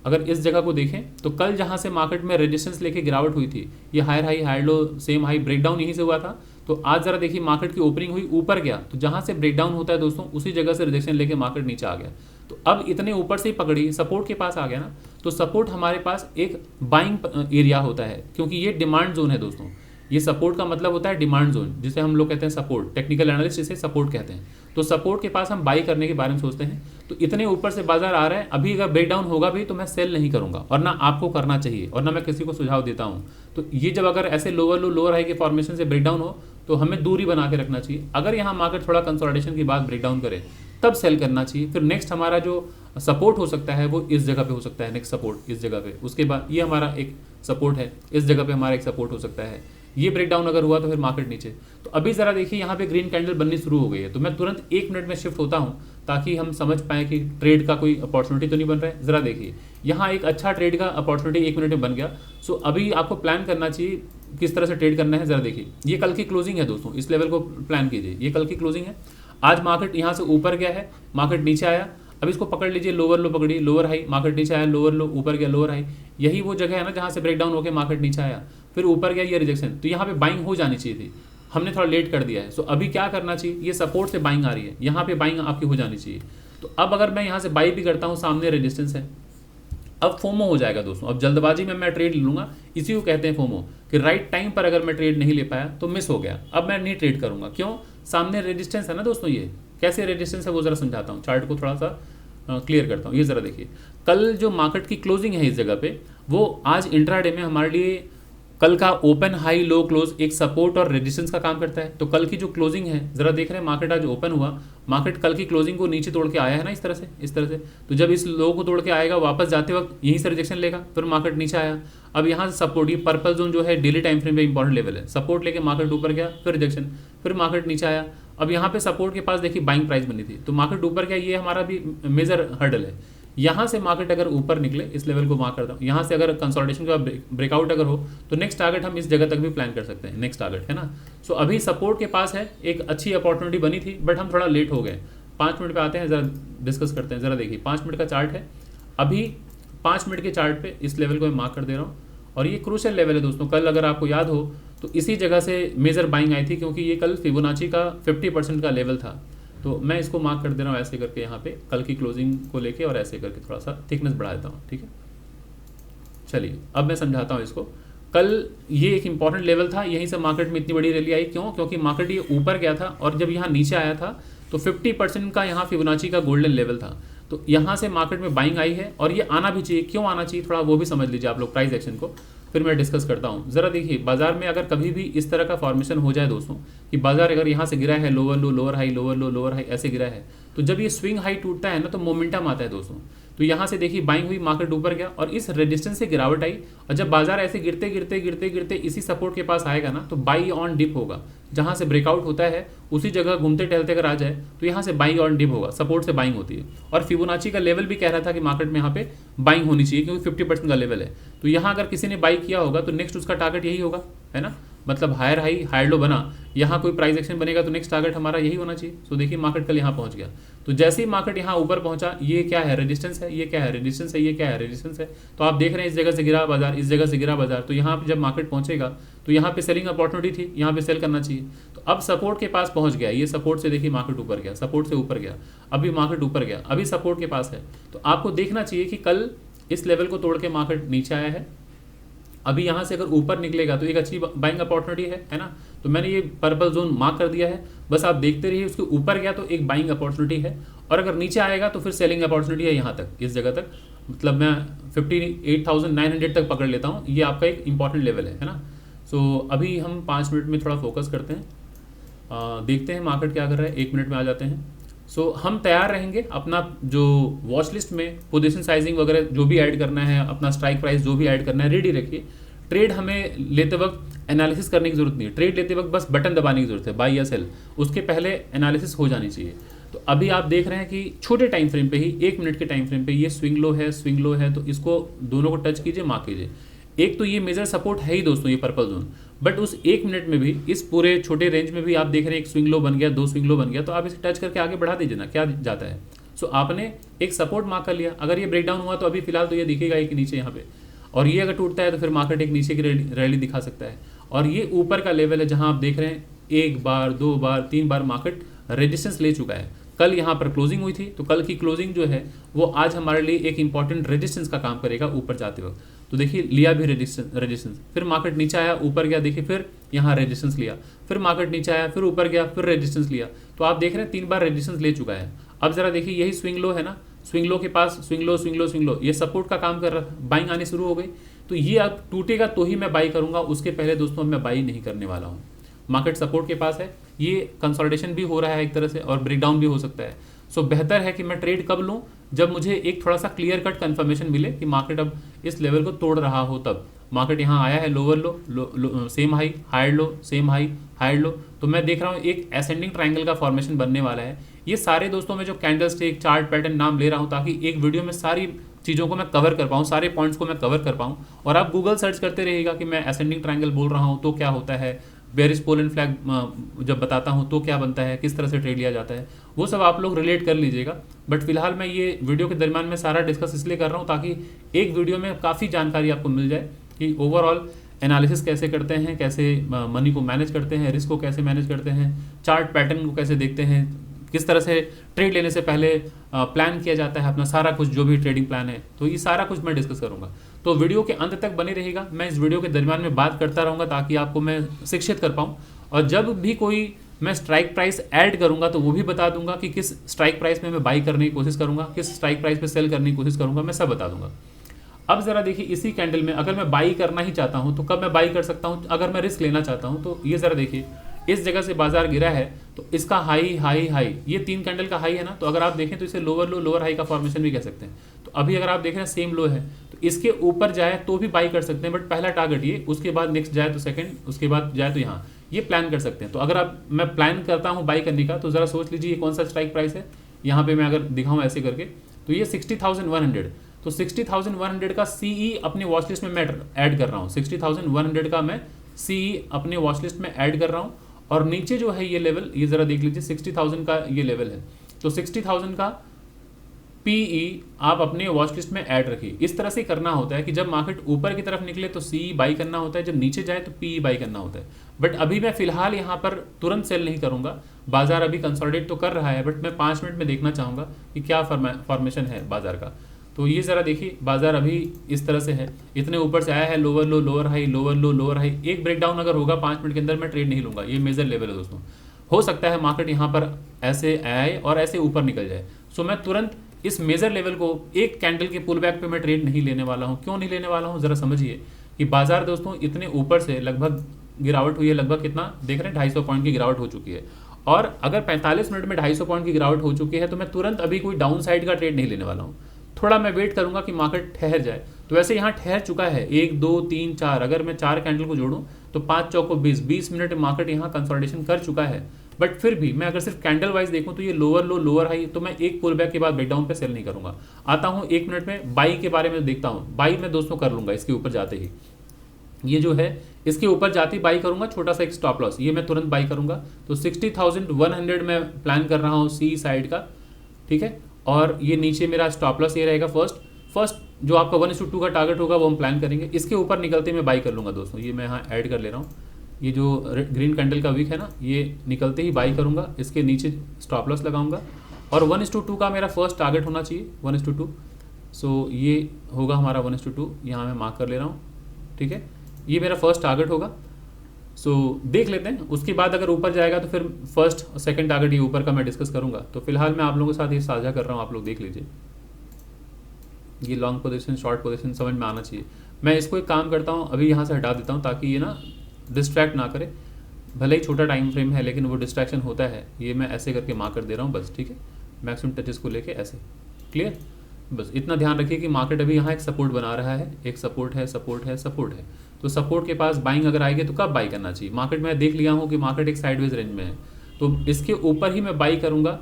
अगर इस जगह को देखें तो कल जहाँ से मार्केट में रेजिस्टेंस लेके गिरावट हुई थी, ये higher high higher low same high breakdown यहीं से हुआ था। तो आज ज़रा देखिए, मार्केट की ओपनिंग हुई, ऊपर गया, तो जहाँ से ब्रेकडाउन होता है दोस्तों उसी जगह से रिजेक्शन लेके मार्केट नीचे आ गया। तो अब इतने ऊपर से ही पकड़ी, सपोर्ट के पास आ गया ना, तो सपोर्ट हमारे पास एक बाइंग एरिया होता है, क्योंकि ये डिमांड जोन है दोस्तों। ये सपोर्ट का मतलब होता है डिमांड जोन, जिसे हम लोग कहते हैं सपोर्ट, टेक्निकल एनालिस्ट इसे सपोर्ट कहते हैं। तो सपोर्ट के पास हम बाई करने के बारे में सोचते हैं। तो इतने ऊपर से बाजार आ रहा है, अभी अगर ब्रेकडाउन होगा भी तो मैं सेल नहीं करूंगा, और ना आपको करना चाहिए, और ना मैं किसी को सुझाव देता हूं। तो ये जब अगर ऐसे लोअर लो लोअर हाई के फॉर्मेशन से ब्रेकडाउन हो तो हमें दूरी बना के रखना चाहिए। अगर यहाँ मार्केट थोड़ा कंसोलिडेशन के बाद ब्रेकडाउन करे तब सेल करना चाहिए। फिर नेक्स्ट हमारा जो सपोर्ट हो सकता है वो इस जगह पे हो सकता है, नेक्स्ट सपोर्ट इस जगह पे, उसके बाद ये हमारा एक सपोर्ट है, इस जगह पे हमारा एक सपोर्ट हो सकता है। ये ब्रेकडाउन अगर हुआ तो फिर मार्केट नीचे। तो अभी ज़रा देखिए, यहाँ पे ग्रीन कैंडल बननी शुरू हो गई है, तो मैं तुरंत 1 मिनट में शिफ्ट होता हूँ ताकि हम समझ पाएँ कि ट्रेड का कोई अपॉर्चुनिटी तो नहीं बन रहा है। ज़रा देखिए, यहाँ एक अच्छा ट्रेड का अपॉर्चुनिटी 1 मिनट में बन गया। सो अभी आपको प्लान करना चाहिए किस तरह से ट्रेड करना है। ज़रा देखिए, ये कल की क्लोजिंग है दोस्तों, इस लेवल को प्लान कीजिए, ये कल की क्लोजिंग है। आज मार्केट यहाँ से ऊपर गया है, मार्केट नीचे आया, अब इसको पकड़ लीजिए, लोअर लो पकड़िए, लोअर हाई, मार्केट नीचे आया, लोअर लो ऊपर गया, लोअर हाई, यही वो जगह है ना जहाँ से ब्रेकडाउन होकर मार्केट नीचे आया, फिर ऊपर गया, ये रिजेक्शन। तो यहाँ पे बाइंग हो जानी चाहिए थी, हमने थोड़ा लेट कर दिया है। सो अभी क्या करना चाहिए, ये सपोर्ट से बाइंग आ रही है, यहाँ पे बाइंग आपकी हो जानी चाहिए। तो अब अगर मैं यहाँ से बाई भी करता हूँ, सामने रेजिस्टेंस है, अब फोमो हो जाएगा दोस्तों। अब जल्दबाजी में मैं ट्रेड ले लूँगा, इसी को कहते हैं फोमो, कि राइट टाइम पर अगर मैं ट्रेड नहीं ले पाया तो मिस हो गया, अब मैं नहीं ट्रेड करूँगा। क्यों? सामने रेजिस्टेंस है ना दोस्तों, ये कैसे रेजिस्टेंस है वो ज़रा समझाता हूँ, चार्ट को थोड़ा सा क्लियर करता हूँ। ये ज़रा देखिए, कल जो मार्केट की क्लोजिंग है इस जगह पे, वो आज इंट्राडे में हमारे लिए कल का ओपन हाई लो क्लोज एक सपोर्ट और रेजिस्टेंस का काम करता है। तो कल की जो क्लोजिंग है, जरा देख रहे हैं मार्केट आज ओपन हुआ, मार्केट कल की क्लोजिंग को नीचे तोड़ के आया है ना, इस तरह से, इस तरह से। तो जब इस लो को तोड़ के आएगा वापस जाते वक्त यहीं से रिजेक्शन लेगा, फिर मार्केट नीचे आया। अब यहाँ से सपोर्ट, ये पर्पल जोन जो है डेली टाइम फ्रेम पे इंपॉर्टेंट लेवल है, सपोर्ट लेके मार्केट ऊपर गया, फिर रिजेक्शन, फिर मार्केट नीचे आया। अब यहाँ पे सपोर्ट के पास देखिए बाइंग प्राइस बनी थी, तो मार्केट ऊपर गया, ये हमारा भी मेजर हर्डल है। यहाँ से मार्केट अगर ऊपर निकले, इस लेवल को मार्क करता हूँ, यहाँ से अगर कंसोलिडेशन का ब्रेकआउट अगर हो तो नेक्स्ट टारगेट हम इस जगह तक भी प्लान कर सकते हैं, नेक्स्ट टारगेट है ना। सो अभी सपोर्ट के पास है, एक अच्छी अपॉर्चुनिटी बनी थी, बट हम थोड़ा लेट हो गए। 5 मिनट पे आते हैं, ज़रा डिस्कस करते हैं। ज़रा देखिए 5 मिनट का चार्ट है, अभी 5 मिनट के चार्ट पे इस लेवल को मैं मार्क कर दे रहा हूँ, और ये क्रूशियल लेवल है दोस्तों। कल अगर आपको याद हो तो इसी जगह से मेजर बाइंग आई थी, क्योंकि ये कल फिबोनाची का 50% का लेवल था। तो मैं इसको मार्क कर दे रहा हूँ ऐसे करके यहाँ पे, कल की क्लोजिंग को लेके, और ऐसे करके थोड़ा सा थिकनेस बढ़ा देता हूँ, ठीक है। चलिए अब मैं समझाता हूँ इसको। कल ये एक इंपॉर्टेंट लेवल था, यहीं से मार्केट में इतनी बड़ी रैली आई, क्यों? क्योंकि मार्केट ये ऊपर गया था, और जब यहाँ नीचे आया था तो 50% का यहाँ फिबोनाची का गोल्डन लेवल था। तो यहाँ से मार्केट में बाइंग आई है, और ये आना भी चाहिए। क्यों आना चाहिए, थोड़ा वो भी समझ लीजिए आप लोग प्राइस एक्शन को, फिर मैं डिस्कस करता हूँ। ज़रा देखिए, बाजार में अगर कभी भी इस तरह का फॉर्मेशन हो जाए दोस्तों, कि बाजार अगर यहाँ से गिरा है, लोअर लो लोअर हाई, लोअर लो लोअर हाई, ऐसे गिरा है, तो जब ये स्विंग हाई टूटता है ना, तो मोमेंटम आता है दोस्तों। तो यहाँ से देखिए बाइंग हुई, मार्केट ऊपर गया, और इस रेजिस्टेंस से गिरावट आई, और जब बाजार ऐसे गिरते गिरते गिरते गिरते इसी सपोर्ट के पास आएगा ना, तो बाई ऑन डिप होगा। जहाँ से ब्रेकआउट होता है उसी जगह घूमते टहलते अगर आ जाए तो यहाँ से बाइंग ऑन डिप होगा, सपोर्ट से बाइंग होती है। और फिबोनाची का लेवल भी कह रहा था कि मार्केट में यहाँ पे बाइंग होनी चाहिए, क्योंकि 50% का लेवल है। तो यहाँ अगर किसी ने बाई किया होगा तो नेक्स्ट उसका टारगेट यही होगा, है ना। मतलब हायर हाई हायर लो बना, यहाँ कोई प्राइस एक्शन बनेगा तो नेक्स्ट टारगेट हमारा यही होना चाहिए। सो देखिए मार्केट कल यहाँ पहुँच गया, तो जैसे ही मार्केट यहाँ ऊपर पहुंचा, ये क्या है, रेजिस्टेंस है, ये क्या है, रेजिस्टेंस है, ये क्या है, रेजिस्टेंस है। तो आप देख रहे हैं इस जगह से गिरा बाजार, इस जगह से गिरा बाजार, तो यहाँ पे जब मार्केट पहुंचेगा तो यहाँ पे सेलिंग अपॉर्चुनिटी थी, यहाँ पे सेल करना चाहिए। तो अब सपोर्ट के पास पहुंच गया, ये सपोर्ट से देखिए मार्केट ऊपर गया, सपोर्ट से ऊपर गया, अभी मार्केट ऊपर गया, अभी सपोर्ट के पास है। तो आपको देखना चाहिए कि कल इस लेवल को तोड़ के मार्केट नीचे आया है, अभी यहाँ से अगर ऊपर निकलेगा तो एक अच्छी बाइंग अपॉर्चुनिटी है ना। तो मैंने ये पर्पल जोन मार्क कर दिया है, बस आप देखते रहिए। उसके ऊपर गया तो एक बाइंग अपॉर्चुनिटी है, और अगर नीचे आएगा तो फिर सेलिंग अपॉर्चुनिटी है यहाँ तक, इस जगह तक। मतलब मैं 58,900 तक पकड़ लेता हूँ, ये आपका एक इंपॉर्टेंट लेवल है ना। सो अभी हम 5 मिनट में थोड़ा फोकस करते हैं, देखते हैं मार्केट क्या कर रहा है। 1 मिनट में आ जाते हैं। सो हम तैयार रहेंगे, अपना जो वॉच लिस्ट में पोजीशन साइजिंग वगैरह जो भी ऐड करना है, अपना स्ट्राइक प्राइस जो भी ऐड करना है, रेडी रखिए। ट्रेड हमें लेते वक्त एनालिसिस करने की जरूरत नहीं है, ट्रेड लेते वक्त बस बटन दबाने की जरूरत है, बाई या सेल, उसके पहले एनालिसिस हो जानी चाहिए। तो अभी आप देख रहे हैं कि छोटे टाइम फ्रेम पे ही, 1 मिनट के टाइम फ्रेम पे ये स्विंग लो है, तो इसको दोनों को टच कीजिए, मार्क कीजिए। एक तो ये मेजर सपोर्ट है ही दोस्तों, ये पर्पल जोन, बट उस 1 मिनट में भी इस पूरे छोटे रेंज में भी आप देख रहे हैं एक स्विंग लो बन गया, 2 स्विंग लो बन गया, तो आप इसे टच करके आगे बढ़ा दीजिए ना, क्या जाता है। सो आपने एक सपोर्ट मार्क कर लिया। अगर ये ब्रेकडाउन हुआ तो अभी फिलहाल तो ये दिखेगा एक नीचे यहाँ पे, और ये अगर टूटता है तो फिर मार्केट एक नीचे की रैली दिखा सकता है। और ये ऊपर का लेवल है जहां आप देख रहे हैं 1 बार 2 बार 3 बार मार्केट रेजिस्टेंस ले चुका है। कल यहाँ पर क्लोजिंग हुई थी, तो कल की क्लोजिंग जो है वो आज हमारे लिए एक इंपॉर्टेंट रेजिस्टेंस का काम करेगा ऊपर जाते वक्त। तो देखिए लिया भी रेजिस्टेंस, फिर मार्केट नीचे आया, ऊपर गया, देखिए फिर यहाँ रेजिस्टेंस लिया, फिर मार्केट नीचे आया, फिर ऊपर गया, फिर रेजिस्टेंस लिया। तो आप देख रहे हैं 3 बार रेजिस्टेंस ले चुका है। अब जरा देखिए यही स्विंग लो है ना, स्विंग लो के पास स्विंग लो, ये सपोर्ट का काम कर रहा था, बाइंग आनी शुरू हो गई। तो ये अब टूटेगा तो ही मैं बाई करूंगा, उसके पहले दोस्तों मैं बाई नहीं करने वाला हूँ। मार्केट सपोर्ट के पास है, ये कंसोलिडेशन भी हो रहा है एक तरह से, और ब्रेकडाउन भी हो सकता है। सो बेहतर है कि मैं ट्रेड कब लूँ, जब मुझे एक थोड़ा सा क्लियर कट कंफर्मेशन मिले कि मार्केट अब इस लेवल को तोड़ रहा हो। तब मार्केट यहाँ आया है, lower low same high, higher low same high, higher low, तो मैं देख रहा हूँ एक असेंडिंग ट्रायंगल का फॉर्मेशन बनने वाला है। ये सारे दोस्तों में जो कैंडल स्टिक चार्ट पैटर्न नाम ले रहा हूँ, ताकि एक वीडियो में सारी चीज़ों को मैं कवर कर पाऊँ, सारे पॉइंट्स को मैं कवर कर पाऊँ। और आप गूगल सर्च करते रहिएगा कि मैं असेंडिंग ट्रायंगल बोल रहा हूँ तो क्या होता है, बेरिश पोल एंड फ्लैग जब बताता हूँ तो क्या बनता है, किस तरह से ट्रेड लिया जाता है, वो सब आप लोग रिलेट कर लीजिएगा। बट फिलहाल मैं ये वीडियो के दरमियान में सारा डिस्कस इसलिए कर रहा हूँ ताकि एक वीडियो में काफ़ी जानकारी आपको मिल जाए कि ओवरऑल एनालिसिस कैसे करते हैं, कैसे मनी को मैनेज करते हैं, रिस्क को कैसे मैनेज करते हैं, चार्ट पैटर्न को कैसे देखते हैं, किस तरह से ट्रेड लेने से पहले प्लान किया जाता है अपना सारा कुछ, जो भी ट्रेडिंग प्लान है। तो ये सारा कुछ मैं डिस्कस करूंगा, तो वीडियो के अंत तक बने रहेगा। मैं इस वीडियो के दरमियान में बात करता रहूँगा ताकि आपको मैं शिक्षित कर पाऊँ, और जब भी कोई मैं स्ट्राइक प्राइस ऐड करूंगा तो वो भी बता दूंगा कि किस स्ट्राइक प्राइस में मैं बाई करने की कोशिश करूंगा, किस स्ट्राइक प्राइस पे सेल करने की कोशिश करूंगा, मैं सब बता दूंगा। अब जरा देखिए इसी कैंडल में अगर मैं बाई करना ही चाहता हूं तो कब मैं बाई कर सकता हूं, अगर मैं रिस्क लेना चाहता हूं तो ये जरा देखिए इस जगह से बाजार गिरा है तो इसका हाई हाई हाई, ये 3 कैंडल का हाई है ना, तो अगर आप देखें तो इसे लोअर लो लोअर हाई का फॉर्मेशन भी कह सकते हैं। तो अभी अगर आप देखें ना सेम लो है तो इसके ऊपर जाए तो भी बाई कर सकते हैं, बट पहला टारगेट ये, उसके बाद नेक्स्ट जाए तो सेकंड, उसके बाद जाए तो यहाँ, ये प्लान कर सकते हैं। तो अगर आप मैं प्लान करता हूँ बाई करने का तो जरा सोच लीजिए ये कौन सा स्ट्राइक प्राइस है। यहाँ पे मैं अगर दिखाऊँ ऐसे करके तो ये 60,100, तो 60,100 का सीई अपने वॉच लिस्ट में मैं ऐड कर रहा हूँ, 60,100 का मैं सीई अपने वॉच लिस्ट में ऐड कर रहा हूँ। और नीचे जो है ये लेवल, ये जरा देख लीजिए 60,000 का ये लेवल है, तो 60,000 का पीई आप अपने वॉच लिस्ट में ऐड रखिए। इस तरह से करना होता है कि जब मार्केट ऊपर की तरफ निकले तो सीई बाई करना होता है, जब नीचे जाए तो पीई बाई करना होता है। बट अभी मैं फिलहाल यहाँ पर तुरंत सेल नहीं करूंगा, बाजार अभी कंसोलिडेट तो कर रहा है, बट मैं 5 मिनट में देखना चाहूंगा कि क्या फॉर्मेशन है बाजार का। तो ये जरा देखिए बाजार अभी इस तरह से है, इतने ऊपर से आया है, लोअर लो लोअर हाई, लोअर लो लोअर हाई, एक ब्रेकडाउन अगर होगा 5 मिनट के अंदर मैं ट्रेड नहीं लूंगा, ये मेजर लेवल है दोस्तों। हो सकता है मार्केट यहाँ पर ऐसे आए और ऐसे ऊपर निकल जाए, सो मैं तुरंत इस मेजर लेवल को एक कैंडल के पुल बैक पे मैं ट्रेड नहीं लेने वाला हूँ। क्यों नहीं लेने वाला हूँ जरा समझिए कि बाजार दोस्तों इतने ऊपर से लगभग गिरावट हुई है, लगभग कितना देख रहे हैं 250 पॉइंट की गिरावट हो चुकी है, और अगर 45 मिनट में 250 पॉइंट की गिरावट हो चुकी है तो मैं तुरंत अभी कोई डाउन साइड का ट्रेड नहीं लेने वाला हूँ, थोड़ा मैं वेट करूंगा कि मार्केट ठहर जाए। तो वैसे यहाँ ठहर चुका है 1 2 3 4, अगर मैं 4 कैंडल को जोड़ूं तो 5 चौको 20 मिनट मार्केट यहाँ कंसोलिडेशन कर चुका है। बट फिर भी मैं अगर सिर्फ कैंडल वाइज देखूं तो ये लोअर लो लोअर हाई, तो मैं एक पुल बैक के बाद ब्रेकडाउन पे सेल नहीं करूंगा। आता हूं 1 मिनट में बाई के बारे में देखता हूं, बाई मैं दोस्तों कर लूंगा इसके ऊपर जाते ही, ये जो है इसके ऊपर जाते ही बाई करूंगा, छोटा सा एक स्टॉप लॉस, ये मैं तुरंत बाई करूंगा। तो 60,100 में प्लान कर रहा हूँ सी साइड का, ठीक है। और ये नीचे मेरा स्टॉप लॉस ये रहेगा फर्स्ट जो आपका 1:2 का टारगेट होगा वो हम प्लान करेंगे, इसके ऊपर निकलते मैं बाई कर लूंगा दोस्तों। ये मैं यहाँ ऐड कर ले रहा हूँ, ये जो ग्रीन कैंडल का वीक है ना, ये निकलते ही बाई करूंगा, इसके नीचे स्टॉप लॉस लगाऊंगा। और 1:2 का मेरा फर्स्ट टारगेट होना चाहिए 1:2, सो ये होगा हमारा 1:2, यहाँ मैं मार्क कर ले रहा हूँ, ठीक है। ये मेरा फर्स्ट टारगेट होगा, सो देख लेते हैं, उसके बाद अगर ऊपर जाएगा तो फिर फर्स्ट और सेकंड टारगेट ये ऊपर का मैं डिस्कस करूंगा। तो फिलहाल मैं आप लोगों के साथ ये साझा कर रहा हूँ, आप लोग देख लीजिए। ये लॉन्ग पोजीशन शॉर्ट पोजीशन समझ में आना चाहिए। मैं इसको एक काम करता हूँ, अभी यहाँ से हटा देता हूँ ताकि ये ना डिस्ट्रैक्ट ना करे, भले ही छोटा टाइम फ्रेम है लेकिन वो डिस्ट्रैक्शन होता है। ये मैं ऐसे करके मार्क कर दे रहा हूँ बस, ठीक है, मैक्सिमम टचेस को लेके ऐसे, क्लियर। बस इतना ध्यान रखिए कि मार्केट अभी यहाँ एक सपोर्ट बना रहा है, एक सपोर्ट है सपोर्ट है सपोर्ट है, तो सपोर्ट के पास बाइंग अगर आएगी तो कब बाई करना चाहिए। मार्केट में देख लिया हूँ कि मार्केट एक साइडवेज रेंज में है, तो इसके ऊपर ही मैं बाई करूँगा,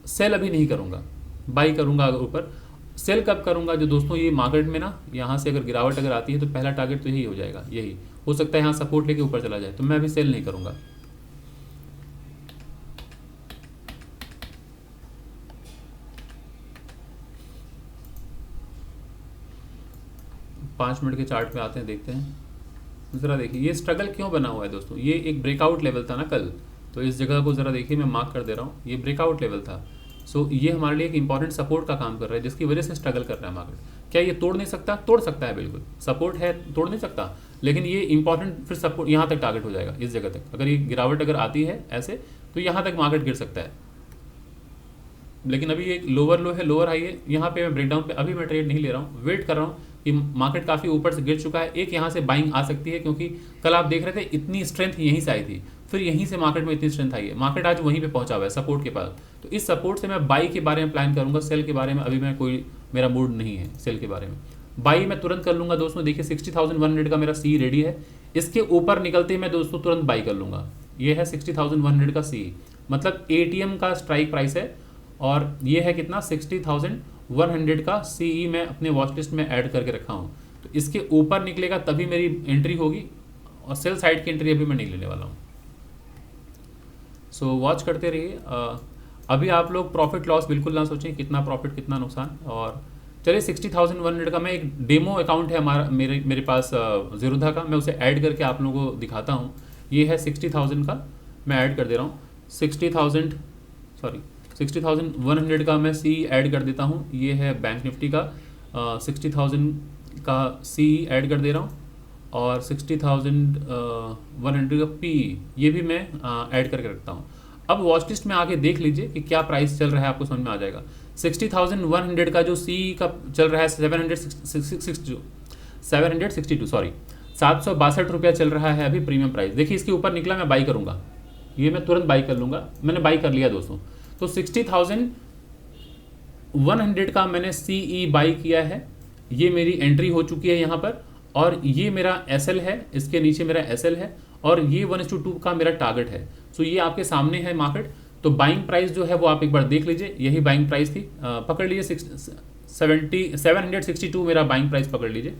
सेल अभी नहीं करूँगा, बाई करूँगा अगर ऊपर। सेल कब करूँगा जो दोस्तों ये मार्केट में ना यहाँ से अगर गिरावट अगर आती है तो पहला टारगेट तो यही हो जाएगा, यही हो सकता है यहाँ सपोर्ट लेके ऊपर चला जाए, तो मैं अभी सेल नहीं करूँगा। पाँच मिनट के चार्ट पे आते हैं, देखते हैं ज़रा देखिए ये स्ट्रगल क्यों बना हुआ है दोस्तों। ये एक ब्रेकआउट लेवल था ना कल, तो इस जगह को ज़रा देखिए मैं मार्क कर दे रहा हूँ, ये ब्रेकआउट लेवल था। सो ये हमारे लिए एक इंपॉर्टेंट सपोर्ट का काम कर रहा है, जिसकी वजह से स्ट्रगल कर रहा है मार्केट। क्या ये तोड़ नहीं सकता? तोड़ सकता है, बिल्कुल सपोर्ट है, तोड़ नहीं सकता, लेकिन ये इंपॉर्टेंट फिर सपोर्ट यहाँ तक टारगेट हो जाएगा, इस जगह तक। अगर ये गिरावट अगर आती है ऐसे तो यहाँ तक मार्केट गिर सकता है, लेकिन अभी एक लोअर लो है लोअर हाई है, यहाँ पे मैं ब्रेकडाउन पे अभी मैं ट्रेड नहीं ले रहा हूँ, वेट कर रहा हूँ कि मार्केट काफ़ी ऊपर से गिर चुका है, एक यहाँ से बाइंग आ सकती है, क्योंकि कल आप देख रहे थे इतनी स्ट्रेंथ यहीं से आई थी, फिर यहीं से मार्केट में इतनी स्ट्रेंथ आई है, मार्केट आज वहीं पे पहुंचा हुआ है सपोर्ट के पास। तो इस सपोर्ट से मैं बाई के बारे में प्लान करूंगा, सेल के बारे में अभी मैं कोई मेरा मूड नहीं है सेल के बारे में। बाई मैं तुरंत कर लूंगा दोस्तों, देखिए 60,100 का मेरा सी रेडी है, इसके ऊपर निकलते ही मैं दोस्तों तुरंत बाई कर लूंगा। ये है 60,100 का सी, मतलब एटीएम का स्ट्राइक प्राइस है, और ये है कितना 60,100 का सी मैं अपने वॉच लिस्ट में ऐड करके रखा हूँ। तो इसके ऊपर निकलेगा तभी मेरी एंट्री होगी, और सेल साइड की एंट्री अभी मैं नहीं लेने वाला हूँ। सो वॉच करते रहिए। अभी आप लोग प्रॉफिट लॉस बिल्कुल ना सोचें, कितना प्रॉफिट कितना नुकसान। और चलिए 60,100 का मैं एक डेमो अकाउंट है हमारा मेरे पास ज़ीरोधा का, मैं उसे ऐड करके आप लोगों को दिखाता हूँ। ये है 60,000 का, मैं ऐड कर दे रहा हूँ। 60,100 का मैं सी ऐड कर देता हूँ। ये है बैंक निफ्टी का 60,000 का सी ऐड कर दे रहा हूँ, और 60,100 का पी ये भी मैं ऐड करके रखता हूँ। अब वॉच लिस्ट में आके देख लीजिए कि क्या प्राइस चल रहा है, आपको समझ में आ जाएगा। 60,100 का जो सी का चल रहा है 762 सॉरी 762 रुपया चल रहा है अभी प्रीमियम प्राइस। देखिए इसके ऊपर निकला, मैं बाई करूंगा, ये मैं तुरंत बाई कर लूंगा, मैंने बाई कर लिया दोस्तों। तो 60,100 का मैंने सीई बाई किया है, ये मेरी एंट्री हो चुकी है यहाँ पर, और ये मेरा एसएल है, इसके नीचे मेरा एसएल है, और ये 1:2 का मेरा टारगेट है। सो ये आपके सामने है मार्केट। तो बाइंग प्राइस जो है वो आप एक बार देख लीजिए, यही बाइंग प्राइस थी, पकड़ लीजिए 762 मेरा बाइंग प्राइस पकड़ लीजिए,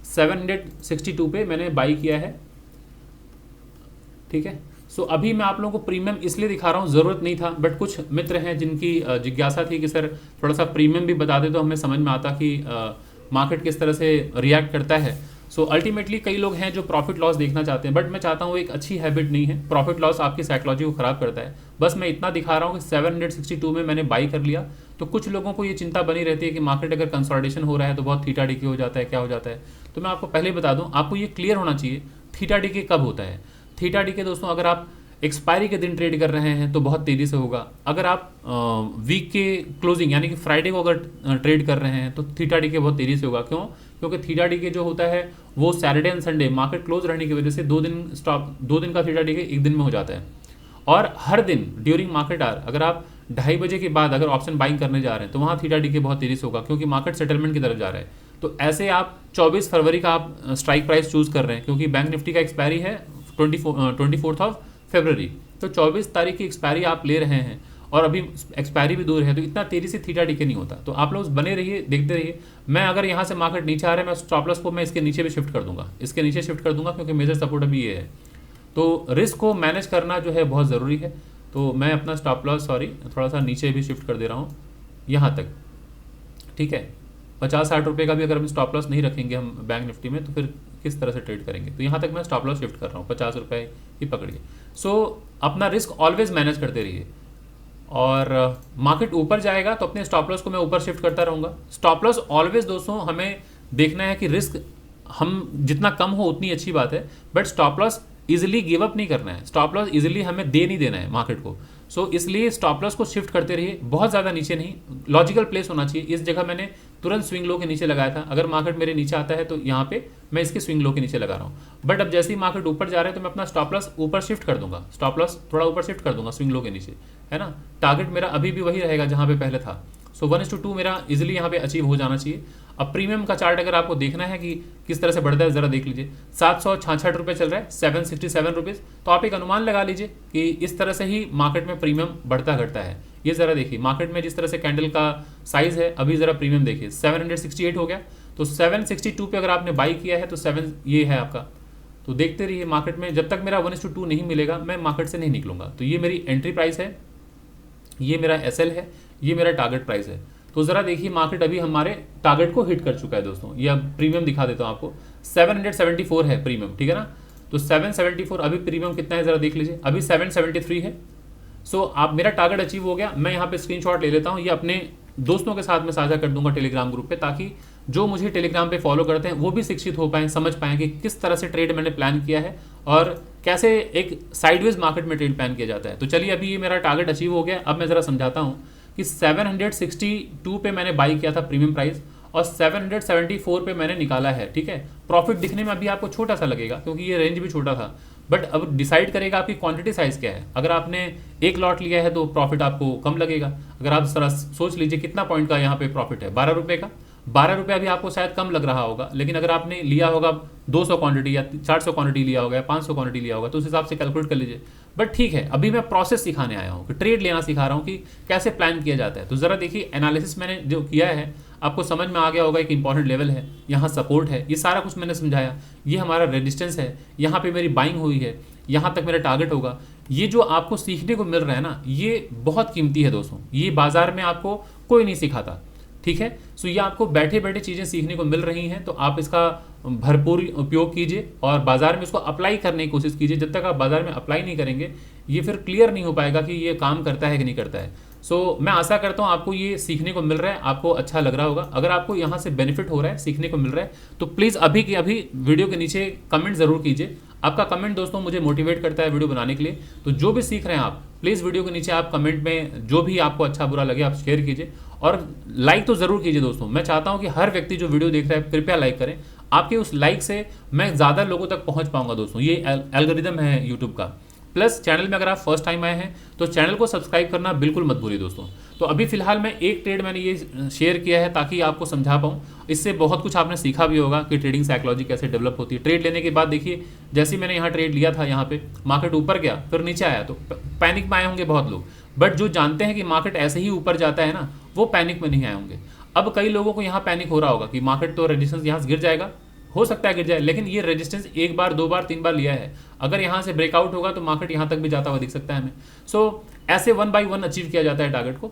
762 पे मैंने बाई किया है, ठीक है। सो अभी मैं आप लोगों को प्रीमियम इसलिए दिखा रहा हूँ, ज़रूरत नहीं था, बट कुछ मित्र हैं जिनकी जिज्ञासा थी कि सर थोड़ा सा प्रीमियम भी बता दे तो हमें समझ में आता कि मार्केट किस तरह से रिएक्ट करता है। सो अल्टीमेटली कई लोग हैं जो प्रॉफिट लॉस देखना चाहते हैं, बट मैं चाहता हूँ एक अच्छी हैबिट नहीं है, प्रॉफिट लॉस आपकी साइकोलॉजी को ख़राब करता है। बस मैं इतना दिखा रहा हूँ कि 762 में मैंने बाई कर लिया। तो कुछ लोगों को ये चिंता बनी रहती है कि मार्केट अगर कंसोलिडेशन हो रहा है तो बहुत थीटा डीके हो जाता है, क्या हो जाता है। तो मैं आपको पहले बता दूँ, आपको ये क्लियर होना चाहिए थीटा डीके कब होता है। थीटा डीके दोस्तों अगर आप एक्सपायरी के दिन ट्रेड कर रहे हैं तो बहुत तेज़ी से होगा। अगर आप वीक के क्लोजिंग यानी कि फ्राइडे को अगर ट्रेड कर रहे हैं तो थीटा डीके बहुत तेज़ी से होगा। क्यों? क्योंकि थीटा डीके जो होता है वो Saturday and Sunday market close रहने की वजह से 2 दिन का थीटा डीके एक दिन में हो जाता है। और हर दिन ड्यूरिंग मार्केट आवर अगर आप 2:30 बजे के बाद अगर ऑप्शन बाइंग करने जा रहे हैं तो वहाँ थीटा डीके बहुत तेज़ी से होगा, क्योंकि मार्केट सेटलमेंट की तरफ जा रहा है। तो ऐसे आप 24 फरवरी का आप स्ट्राइक प्राइस चूज़ कर रहे हैं, क्योंकि बैंक निफ्टी का एक्सपायरी है 24 फरवरी, तो 24 तारीख की एक्सपायरी आप ले रहे हैं और अभी एक्सपायरी भी दूर है, तो इतना तेज़ी से थीटा डीके नहीं होता। तो आप लोग बने रहिए, देखते रहिए। मैं अगर यहाँ से मार्केट नीचे आ रहा है, मैं स्टॉप लॉस को मैं इसके नीचे भी शिफ्ट कर दूंगा, इसके नीचे शिफ्ट कर दूंगा, क्योंकि मेजर सपोर्ट अभी ये है। तो रिस्क को मैनेज करना जो है बहुत ज़रूरी है। तो मैं अपना स्टॉप लॉस थोड़ा सा नीचे भी शिफ्ट कर दे रहा हूँ यहाँ तक, ठीक है। 50-60 रुपये का भी अगर हम स्टॉप लॉस नहीं रखेंगे हम बैंक निफ्टी में तो फिर किस तरह से ट्रेड करेंगे। तो यहाँ तक मैं स्टॉप लॉस शिफ्ट कर रहा हूँ, 50 रुपये ही पकड़िए। सो अपना रिस्क ऑलवेज मैनेज करते रहिए, और मार्केट ऊपर जाएगा तो अपने स्टॉप लॉस को मैं ऊपर शिफ्ट करता रहूँगा। स्टॉप लॉस ऑलवेज दोस्तों हमें देखना है कि रिस्क हम जितना कम हो उतनी अच्छी बात है, but stop loss easily give up नहीं करना है, स्टॉप लॉस इजीली हमें दे नहीं देना है मार्केट को। सो इसलिए स्टॉप लॉस को शिफ्ट करते रहिए, बहुत ज़्यादा नीचे नहीं, लॉजिकल प्लेस होना चाहिए। इस जगह मैंने तुरंत स्विंग लो के नीचे लगाया था, अगर मार्केट मेरे नीचे आता है तो यहाँ पे मैं इसके स्विंग लो के नीचे लगा रहा हूँ। बट अब जैसे ही मार्केट ऊपर जा रहा है तो मैं अपना स्टॉप लॉस ऊपर शिफ्ट कर दूंगा, स्टॉप लॉस थोड़ा ऊपर शिफ्ट कर दूंगा स्विंग लो के नीचे, है ना। टारगेट मेरा अभी भी वही रहेगा जहाँ पे पहले था। सो 1:2 मेरा इजीली यहाँ पे अचीव हो जाना चाहिए। अब प्रीमियम का चार्ट अगर आपको देखना है कि किस तरह से बढ़ता है, ज़रा देख लीजिए। 766 रुपये चल रहा है, 767 रुपीज़। तो आप एक अनुमान लगा लीजिए कि इस तरह से ही मार्केट में प्रीमियम बढ़ता घटता है। ये ज़रा देखिए मार्केट में जिस तरह से कैंडल का साइज़ है, अभी ज़रा प्रीमियम देखिए 768 हो गया। तो 762 पे अगर आपने बाई किया है तो 7 ये है आपका। तो देखते रहिए मार्केट में, जब तक मेरा 1:2 नहीं मिलेगा मैं मार्केट से नहीं निकलूंगा। तो ये मेरी एंट्री प्राइस है, ये मेरा एसएल है, ये मेरा टारगेट प्राइस है। तो ज़रा देखिए मार्केट अभी हमारे टारगेट को हिट कर चुका है दोस्तों। ये अब प्रीमियम दिखा देता हूँ आपको, 774 है प्रीमियम, ठीक है ना। तो 774 अभी प्रीमियम कितना है ज़रा देख लीजिए, अभी 773 है। सो आप मेरा टारगेट अचीव हो गया। मैं यहाँ पे स्क्रीनशॉट ले लेता हूँ, ये अपने दोस्तों के साथ मैं साझा कर दूंगा टेलीग्राम ग्रुप पे, ताकि जो मुझे टेलीग्राम पे फॉलो करते हैं वो भी शिक्षित हो पाएँ, समझ पाएँ कि किस तरह से ट्रेड मैंने प्लान किया है और कैसे एक साइडवेज मार्केट में ट्रेड प्लान किया जाता है। तो चलिए अभी ये मेरा टारगेट अचीव हो गया। अब मैं ज़रा समझाता हूँ कि 762 पे मैंने बाई किया था प्रीमियम प्राइस और 774 पे मैंने निकाला है, ठीक है। प्रॉफिट दिखने में अभी आपको छोटा सा लगेगा क्योंकि ये रेंज भी छोटा था, बट अब डिसाइड करेगा आपकी क्वांटिटी साइज क्या है। अगर आपने एक लॉट लिया है तो प्रॉफिट आपको कम लगेगा। अगर आप जरा सोच लीजिए कितना पॉइंट का यहाँ पे प्रॉफिट है, 12 रुपये का। 12 रुपये अभी आपको शायद कम लग रहा होगा, लेकिन अगर आपने लिया होगा 200 क्वांटिटी या 400 क्वांटिटी लिया होगा या 500 क्वांटिटी लिया होगा तो उस हिसाब से कैलकुलेट कर लीजिए। बट ठीक है, अभी मैं प्रोसेस सिखाने आया हूँ कि ट्रेड लेना सिखा रहा हूँ कि कैसे प्लान किया जाता है। तो ज़रा देखिए एनालिसिस मैंने जो किया है आपको समझ में आ गया होगा। एक इंपॉर्टेंट लेवल है, यहाँ सपोर्ट है, ये सारा कुछ मैंने समझाया। ये हमारा रेजिस्टेंस है, यहाँ पे मेरी बाइंग हुई है, यहाँ तक मेरा टारगेट होगा। ये जो आपको सीखने को मिल रहा है ना, ये बहुत कीमती है दोस्तों। ये बाजार में आपको कोई नहीं सिखाता, ठीक है। सो ये आपको बैठे बैठे चीज़ें सीखने को मिल रही हैं, तो आप इसका भरपूर उपयोग कीजिए और बाजार में इसको अप्लाई करने की कोशिश कीजिए। जब तक आप बाजार में अप्लाई नहीं करेंगे ये फिर क्लियर नहीं हो पाएगा कि ये काम करता है कि नहीं करता है। सो मैं आशा करता हूँ आपको ये सीखने को मिल रहा है, आपको अच्छा लग रहा होगा। अगर आपको यहाँ से बेनिफिट हो रहा है, सीखने को मिल रहा है, तो प्लीज़ अभी के अभी वीडियो के नीचे कमेंट ज़रूर कीजिए। आपका कमेंट दोस्तों मुझे मोटिवेट करता है वीडियो बनाने के लिए। तो जो भी सीख रहे हैं आप प्लीज़ वीडियो के नीचे आप कमेंट में जो भी आपको अच्छा बुरा लगे आप शेयर कीजिए, और लाइक तो ज़रूर कीजिए दोस्तों। मैं चाहता हूं कि हर व्यक्ति जो वीडियो देख रहा है कृपया लाइक करें। आपके उस लाइक से मैं ज़्यादा लोगों तक पहुंच पाऊंगा दोस्तों, ये एल्गोरिदम है यूट्यूब का। प्लस चैनल में अगर आप फर्स्ट टाइम आए हैं तो चैनल को सब्सक्राइब करना बिल्कुल मत भूलिए दोस्तों। तो अभी फिलहाल मैं एक ट्रेड मैंने ये शेयर किया है ताकि आपको समझा पाऊँ, इससे बहुत कुछ आपने सीखा भी होगा कि ट्रेडिंग साइकोलॉजी कैसे डेवलप होती है। ट्रेड लेने के बाद देखिए, जैसे ही मैंने यहाँ ट्रेड लिया था, यहाँ पे मार्केट ऊपर गया फिर नीचे आया, तो पैनिक में आए होंगे बहुत लोग, बट जो जानते हैं कि मार्केट ऐसे ही ऊपर जाता है ना, वो पैनिक में नहीं आए होंगे। अब कई लोगों को यहाँ पैनिक हो रहा होगा कि मार्केट तो रेजिस्टेंस यहाँ से गिर जाएगा, हो सकता है गिर जाए, लेकिन ये रेजिस्टेंस एक बार, दो बार, तीन बार लिया है, अगर यहाँ से ब्रेकआउट होगा तो मार्केट यहाँ तक भी जाता हुआ दिख सकता है हमें। सो ऐसे 1 बाय 1 अचीव किया जाता है टारगेट को।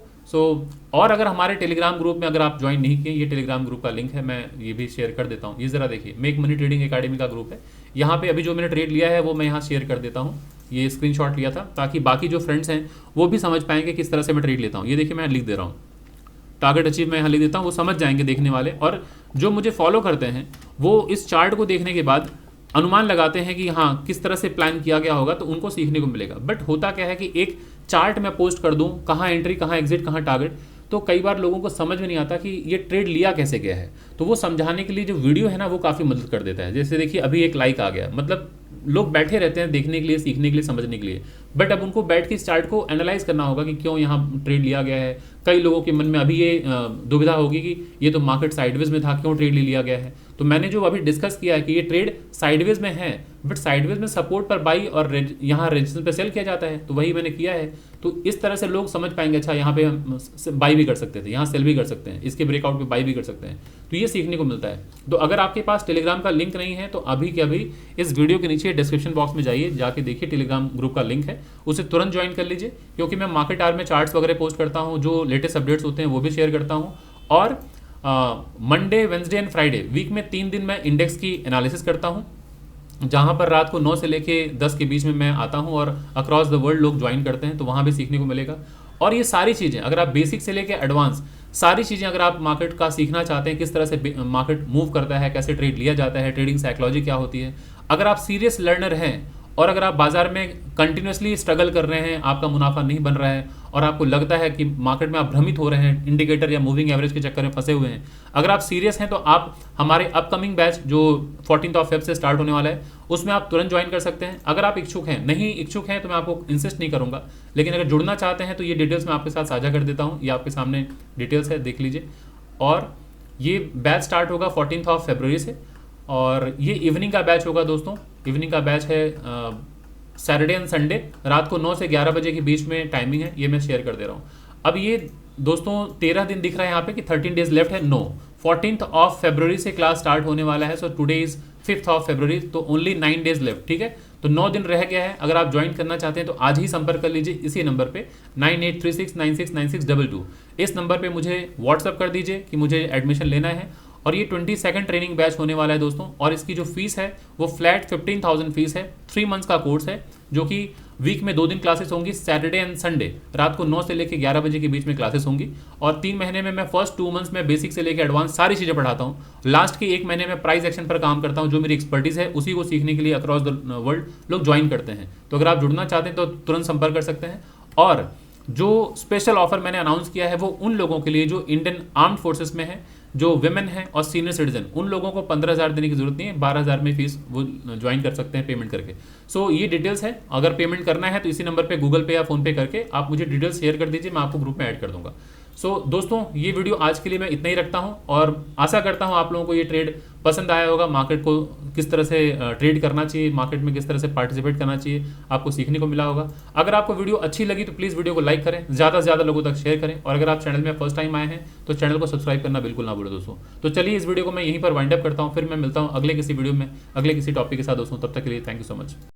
और अगर हमारे टेलीग्राम ग्रुप में अगर आप ज्वाइन नहीं किए, ये टेलीग्राम ग्रुप का लिंक है, मैं ये भी शेयर कर देता हूँ। ये जरा देखिए, मेक मनी ट्रेडिंग एकेडमी का ग्रुप है। यहाँ पे अभी जो मैंने ट्रेड लिया है वो मैं यहाँ शेयर कर देता हूँ, ये स्क्रीनशॉट लिया था ताकि बाकी जो फ्रेंड्स हैं वो भी समझ पाएंगे किस तरह से मैं ट्रेड लेता हूँ। ये देखिए मैं लिख दे रहा हूँ, टारगेट अचीव मैं यहाँ लिख देता हूँ, वो समझ जाएंगे देखने वाले। और जो मुझे फॉलो करते हैं वो इस चार्ट को देखने के बाद अनुमान लगाते हैं कि हाँ किस तरह से प्लान किया गया होगा, तो उनको सीखने को मिलेगा। बट होता क्या है कि एक चार्ट मैं पोस्ट कर दूं, कहाँ एंट्री, कहाँ एग्जिट, कहाँ टारगेट, तो कई बार लोगों को समझ में नहीं आता कि ये ट्रेड लिया कैसे गया है। तो वो समझाने के लिए जो वीडियो है ना वो काफ़ी मदद कर देता है। जैसे देखिए अभी एक लाइक आ गया, मतलब लोग बैठे रहते हैं देखने के लिए, सीखने के लिए, समझने के लिए, बट अब उनको बैठ के इस चार्ट को एनालाइज करना होगा कि क्यों यहाँ ट्रेड लिया गया है। कई लोगों के मन में अभी ये दुविधा होगी कि ये तो मार्केट साइडवेज में था, क्यों ट्रेड ले लिया गया है। तो मैंने जो अभी डिस्कस किया है कि ये ट्रेड साइडवेज में है, बट साइडवेज में सपोर्ट पर बाई और यहाँ रेजिस्टेंस पे सेल किया जाता है, तो वही मैंने किया है। तो इस तरह से लोग समझ पाएंगे, अच्छा यहाँ पे हम बाई भी कर सकते थे, यहाँ सेल भी कर सकते हैं, इसके ब्रेकआउट पे बाई भी कर सकते हैं। तो ये सीखने को मिलता है। तो अगर आपके पास टेलीग्राम का लिंक नहीं है तो अभी के अभी इस वीडियो के नीचे डिस्क्रिप्शन बॉक्स में जाइए, जाके देखिए टेलीग्राम ग्रुप का लिंक है, उसे तुरंत ज्वाइन कर लीजिए। क्योंकि मैं मार्केट आवर में चार्ट्स वगैरह पोस्ट करता हूँ, जो लेटेस्ट अपडेट्स होते हैं वो भी शेयर करता हूँ। और Monday, Wednesday and Friday, week में 3 दिन मैं इंडेक्स की एनालिसिस करता हूँ, जहाँ पर रात को 9 से लेके 10 के बीच में मैं आता हूँ, और अक्रॉस द वर्ल्ड लोग ज्वाइन करते हैं, तो वहाँ भी सीखने को मिलेगा। और ये सारी चीज़ें अगर आप बेसिक से लेके एडवांस सारी चीज़ें अगर आप मार्केट का सीखना चाहते हैं, किस तरह से मार्केट मूव करता है, कैसे ट्रेड लिया जाता है, ट्रेडिंग साइकोलॉजी क्या होती है, अगर आप सीरियस लर्नर हैं और अगर आप बाजार में कंटिन्यूसली स्ट्रगल कर रहे हैं, आपका मुनाफा नहीं बन रहा है और आपको लगता है कि मार्केट में आप भ्रमित हो रहे हैं, इंडिकेटर या मूविंग एवरेज के चक्कर में फंसे हुए हैं, अगर आप सीरियस हैं तो आप हमारे अपकमिंग बैच जो 14 Feb से स्टार्ट होने वाला है उसमें आप तुरंत ज्वाइन कर सकते हैं। अगर आप इच्छुक हैं, नहीं इच्छुक हैं तो मैं आपको इंसिस्ट नहीं करूंगा, लेकिन अगर जुड़ना चाहते हैं तो ये डिटेल्स मैं आपके साथ साझा कर देता हूँ। ये आपके सामने डिटेल्स है, देख लीजिए। और ये बैच स्टार्ट होगा 14 फरवरी से, और ये इवनिंग का बैच होगा दोस्तों। इवनिंग का बैच है सैटरडे एंड संडे, रात को 9 से 11 बजे के बीच में टाइमिंग है, ये मैं शेयर कर दे रहा हूँ। अब ये दोस्तों 13 दिन दिख रहा है यहाँ पे कि 13 डेज लेफ्ट है। नो, 14 फरवरी से क्लास स्टार्ट होने वाला है। सो टुडे इज 5 फरवरी, तो ओनली 9 डेज लेफ्ट, ठीक है। तो 9 दिन रह गया है। अगर आप ज्वाइन करना चाहते हैं तो आज ही संपर्क कर लीजिए इसी नंबर पे 9836969622। इस नंबर पे मुझे व्हाट्सअप कर दीजिए कि मुझे एडमिशन लेना है। और ये 22nd ट्रेनिंग बैच होने वाला है दोस्तों, और इसकी जो फीस है वो फ्लैट 15,000 फीस है। 3 मंथ्स का कोर्स है, जो कि वीक में 2 दिन क्लासेस होंगी, सैटरडे एंड संडे, रात को 9 से लेकर 11 बजे के बीच में क्लासेस होंगी। और 3 महीने में मैं फर्स्ट 2 मंथ्स में बेसिक से लेकर एडवांस सारी चीज़ें पढ़ाता हूँ। लास्ट के 1 महीने में प्राइस एक्शन पर काम करता हूँ, जो मेरी एक्सपर्टीज़ है उसी को सीखने के लिए अक्रॉस द वर्ल्ड लोग ज्वाइन करते हैं। तो अगर आप जुड़ना चाहते हैं तो तुरंत संपर्क कर सकते हैं। और जो स्पेशल ऑफर मैंने अनाउंस किया है वो उन लोगों के लिए जो इंडियन आर्म्ड फोर्सेस में है, जो विमेन है और सीनियर सिटीजन, उन लोगों को 15,000 देने की जरूरत नहीं है, 12,000 में फीस वो ज्वाइन कर सकते हैं पेमेंट करके। सो ये डिटेल्स है, अगर पेमेंट करना है तो इसी नंबर पे गूगल पे या फोन पे करके आप मुझे डिटेल्स शेयर कर दीजिए, मैं आपको ग्रुप में ऐड कर दूंगा। सो दोस्तों ये वीडियो आज के लिए मैं इतना ही रखता हूं, और आशा करता हूं आप लोगों को ये ट्रेड पसंद आया होगा। मार्केट को किस तरह से ट्रेड करना चाहिए, मार्केट में किस तरह से पार्टिसिपेट करना चाहिए, आपको सीखने को मिला होगा। अगर आपको वीडियो अच्छी लगी तो प्लीज़ वीडियो को लाइक करें, ज़्यादा से ज़्यादा लोगों तक शेयर करें, और अगर आप चैनल में फर्स्ट टाइम आए हैं तो चैनल को सब्सक्राइब करना बिल्कुल ना भूलें दोस्तों। तो चलिए इस वीडियो को मैं यहीं पर वाइंड अप करता हूँ, फिर मैं मिलता हूँ अगले किसी वीडियो में अगले किसी टॉपिक के साथ दोस्तों। तब तक के लिए थैंक यू सो मच।